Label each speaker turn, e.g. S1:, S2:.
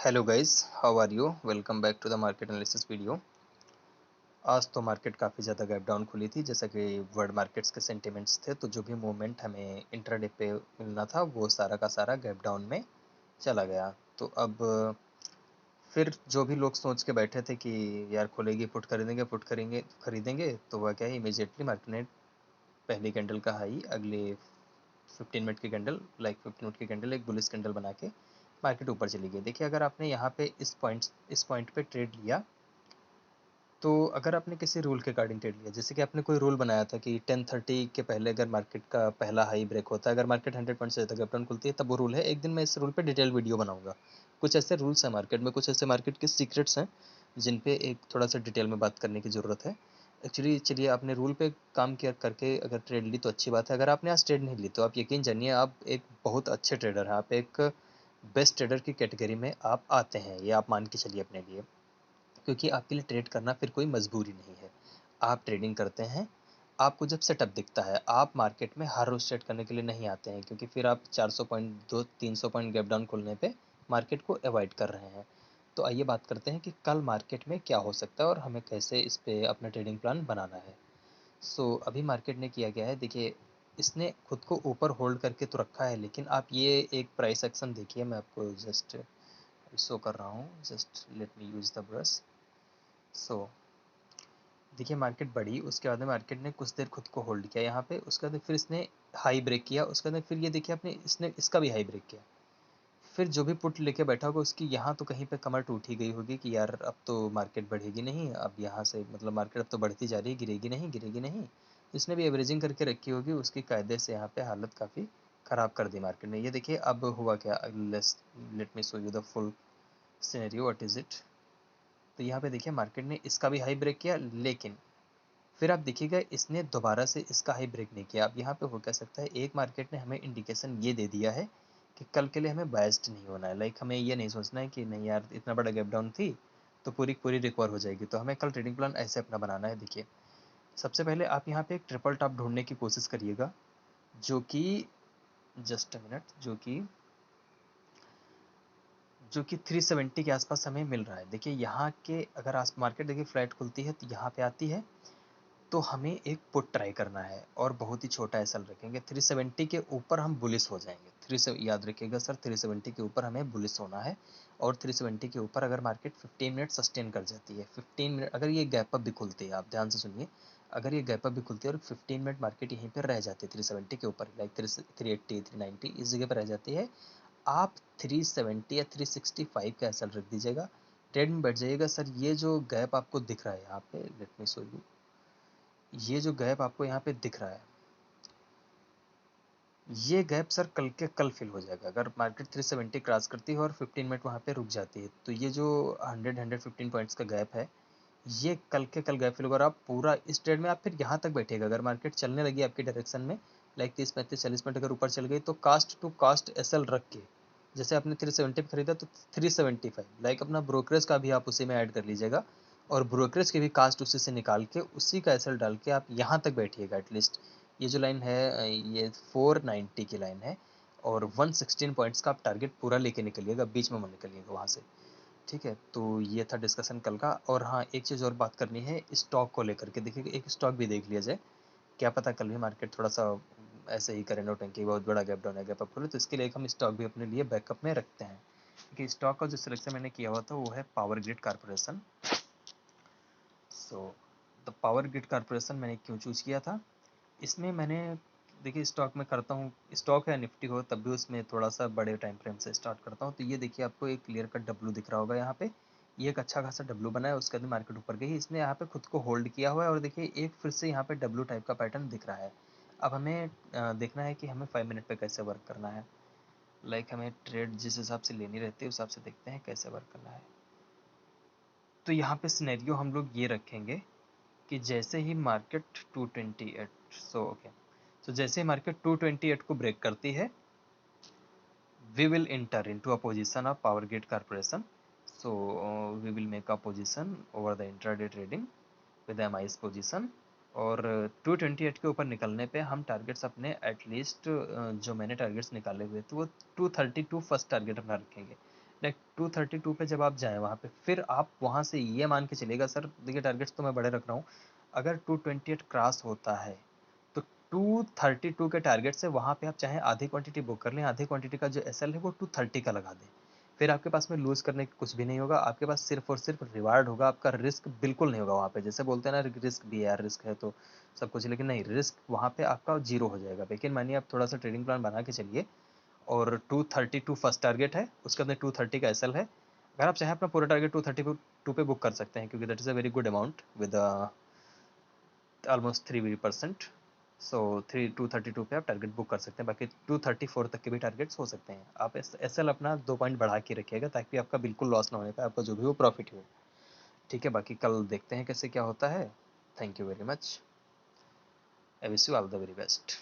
S1: Hello guys, how are you? Welcome back to the market analysis video. आज तो market काफ़ी ज़्यादा gap down खुली थी, जैसा कि वर्ल्ड मार्केट्स के सेंटिमेंट्स थे, तो जो भी मूवमेंट हमें इंट्राडे पे मिलना था वो सारा का सारा गैप डाउन में चला गया। तो अब फिर जो भी लोग सोच के बैठे थे कि यार खुलेगी पुट खरीदेंगे, तो वह क्या है, इमीडिएटली मार्केट ने पहली कैंडल का हाई अगले 15 मिनट की कैंडल एक बुलिश कैंडल बना के मार्केट ऊपर चली गई। देखिए, अगर आपने यहाँ पे इस पॉइंट पे ट्रेड लिया, तो अगर आपने किसी रूल के अकॉर्डिंग ट्रेड लिया, जैसे कि आपने कोई रूल बनाया था कि 10:30 के पहले अगर मार्केट का पहला हाई ब्रेक होता है, अगर मार्केट 100 पॉइंट से ज़्यादा गैप डाउन खुलती है, तब वो रूल है। एक दिन मैं इस रूल पे डिटेल वीडियो बनाऊंगा। कुछ ऐसे रूल्स हैं मार्केट में, कुछ ऐसे मार्केट के सीक्रेट्स हैं जिन पे एक थोड़ा सा डिटेल में बात करने की ज़रूरत है। एक्चुअली चलिए, आपने रूल पे काम किया करके अगर ट्रेड ली तो अच्छी बात है। अगर आपने आज ट्रेड नहीं ली तो आप यकीन जानिए आप एक बहुत अच्छे ट्रेडर हैं, आप एक बेस्ट ट्रेडर की कैटेगरी में आप आते हैं, ये आप मान के चलिए अपने लिए। क्योंकि आपके लिए ट्रेड करना फिर कोई मजबूरी नहीं है। आप ट्रेडिंग करते हैं, आपको जब सेटअप दिखता है, आप मार्केट में हर रोज ट्रेड करने के लिए नहीं आते हैं, क्योंकि फिर आप 400 पॉइंट 300 पॉइंट गैप डाउन खुलने पे मार्केट को अवॉइड कर रहे हैं। तो आइए बात करते हैं कि कल मार्केट में क्या हो सकता है और हमें कैसे इस पे अपना ट्रेडिंग प्लान बनाना है। अभी मार्केट ने किया गया है, देखिए, इसने खुद को ऊपर होल्ड करके तो रखा है, लेकिन आप ये एक प्राइस एक्शन देखिए। मैं आपको जस्ट शो कर रहा हूँ, just let me use the brush. So देखिए, मार्केट बढ़ी, उसके बाद में मार्केट ने कुछ देर खुद को होल्ड किया यहाँ पे, उसके बाद फिर इसने हाई ब्रेक किया, उसके बाद फिर ये देखिए आपने इसने इसका भी हाई ब्रेक किया। फिर जो भी पुट लेके बैठा होगा उसकी यहाँ तो कहीं पे कमर टूट ही गई होगी कि यार अब तो मार्केट बढ़ेगी नहीं, अब यहाँ से मतलब मार्केट अब तो बढ़ती जा रही है, गिरेगी नहीं। इसने भी एवरेजिंग करके रखी होगी, उसकी कायदे से यहाँ पे हालत काफ़ी ख़राब कर दी मार्केट ने। ये देखिए अब हुआ क्या, let me show you the full scenario, what is it. तो यहाँ पे देखिए मार्केट ने इसका भी हाई ब्रेक किया, लेकिन फिर आप देखिएगा इसने दोबारा से इसका हाई ब्रेक नहीं किया। अब यहाँ पे हो क्या सकता है, एक मार्केट ने हमें इंडिकेशन ये दे दिया है कि कल के लिए हमें बायस्ड नहीं होना है। लाइक हमें ये नहीं सोचना है कि नहीं यार इतना बड़ा गैप डाउन थी तो पूरी पूरी रिकवर हो जाएगी, तो हमें कल ट्रेडिंग प्लान ऐसे अपना बनाना है। देखिए, सबसे पहले आप यहाँ पे एक ट्रिपल टॉप ढूंढने की कोशिश करिएगा, जो कि जस्ट अ मिनट, जो कि 370 के आसपास हमें मिल रहा है। देखिए यहाँ के अगर आज मार्केट देखिए फ्लैट खुलती है तो यहाँ पे आती है, तो हमें एक पुट ट्राई करना है और बहुत ही छोटा एसएल रखेंगे। 370 के ऊपर हम बुलिश हो जाएंगे। याद रखिएगा सर, 370 के ऊपर हमें बुलिश होना है। और 370 के ऊपर अगर मार्केट 15 मिनट सस्टेन कर जाती है, 15 मिनट अगर ये गैप अप भी खुलती है, आप ध्यान से सुनिए, अगर ये गैप अप भी खुलती है और 15 मिनट मार्केट यहीं पर रह जाती है 370 के ऊपर, लाइक 380 390 इस जगह पर रह जाती है, आप 370 या 365 का एसएल रख दीजिएगा, ट्रेड में बैठ जाइएगा। सर ये जो गैप आपको दिख रहा है यहाँ पे, लेट मी शो यू, ये जो गैप आपको यहाँ पे दिख रहा है, ये गैप सर कल के कल फिल हो जाएगा। अगर मार्केट 370 क्रॉस करती है और 15 मिनट वहाँ पे रुक जाती है, तो ये जो 115 पॉइंट्स का गैप है, ये कल के कल गैप फिल होगा। और आप पूरा इस ट्रेड में आप फिर यहाँ तक बैठेगा, अगर मार्केट चलने लगी आपकी डायरेक्शन में, लाइक 30 35 40 मिनट अगर ऊपर चल गई, तो कास्ट टू कास्ट एसएल रख के, जैसे आपने 370 पे खरीदा तो 375, लाइक अपना ब्रोकरेज का भी आप उसी में ऐड कर लीजिएगा, और ब्रोकरेज के भी कास्ट उसी से निकाल के उसी का एसएल डाल के आप यहाँ तक बैठिएगा एटलीस्ट। ये जो लाइन है ये 490 की लाइन है, और 116 पॉइंट्स का आप टारगेट पूरा लेके निकलिएगा, बीच में मत निकलिएगा वहाँ से। ठीक है, तो ये था डिस्कशन कल का। और हाँ, एक चीज़ और बात करनी है स्टॉक को लेकर के। देखिए, एक स्टॉक भी देख लिया जाए, क्या पता कल भी मार्केट थोड़ा सा ऐसे ही करे, नोटंकी बहुत बड़ा गैप डाउन है, गैप अप खोले, तो इसके लिए हम स्टॉक भी अपने लिए बैकअप में रखते हैं। कि स्टॉक का जो सिलेक्शन मैंने किया हुआ था वो है power grid corporation. The power grid corporation मैंने क्यों चूज़ किया था, इसमें मैंने, देखिए स्टॉक में करता हूँ, स्टॉक है निफ्टी हो तब भी उसमें थोड़ा सा बड़े टाइम फ्रेम से स्टार्ट करता हूँ। तो ये देखिए आपको एक क्लियर कट डब्लू दिख रहा होगा यहाँ पे, ये एक अच्छा खासा डब्लू बना है, उसके बाद मार्केट ऊपर गई, इसने यहाँ पे खुद को होल्ड किया हुआ है, और देखिए एक फिर से यहाँ पे डब्लू टाइप का पैटर्न दिख रहा है। अब हमें देखना है कि हमें 5 मिनट पे कैसे वर्क करना है। लाइक हमें ट्रेड जिस हिसाब से लेनी रहती है उस हिसाब से देखते हैं कैसे वर्क करना है। तो यहाँ पे सिनेरियो हम लोग ये रखेंगे कि जैसे ही मार्केट 228, ओके, तो जैसे ही मार्केट 228 को ब्रेक करती है, we will enter into a position of power grid corporation. We will make a position over the intraday trading with a MIS position, और 228 के ऊपर निकलने पे हम टारगेट्स अपने एटलीस्ट जो मैंने टारगेट्स निकाले हुए थे वो 232 फर्स्ट टारगेट अपना रखेंगे। लाइक 232 पे जब आप जाएँ वहाँ पे, फिर आप वहाँ से ये मान के चलिएगा सर, देखिए टारगेट्स तो मैं बड़े रख रहा हूँ, अगर 228 क्रॉस होता है तो 232 के टारगेट से वहाँ पे आप चाहे आधी क्वांटिटी बुक कर लें, आधी क्वांटिटी का जो एसएल है वो 230 का लगा दें, फिर आपके पास में लूज़ करने की कुछ भी नहीं होगा, आपके पास सिर्फ और सिर्फ रिवार्ड होगा, आपका रिस्क बिल्कुल नहीं होगा वहाँ पे। जैसे बोलते हैं ना, रिस्क भी है यार, रिस्क है तो सब कुछ, लेकिन नहीं, रिस्क वहाँ पे आपका जीरो हो जाएगा। लेकिन मानिए आप थोड़ा सा ट्रेडिंग प्लान बना के चलिए, और 232 फर्स्ट टारगेट है, उसके अंदर 230 का एसएल है, अगर आप चाहें अपना पूरा टारगेट 232 पे बुक कर सकते हैं, क्योंकि that is a very good amount with almost 3%। सो 232 पे आप टारगेट बुक कर सकते हैं, बाकी 234 तक के भी टारगेट्स हो सकते हैं। आप एसएल अपना 2 पॉइंट बढ़ा के रखिएगा, ताकि आपका बिल्कुल लॉस ना होने पाए, आपका जो भी हो प्रॉफिट हो। ठीक है, बाकी कल देखते हैं कैसे क्या होता है। Thank you very much, I wish you all the very best.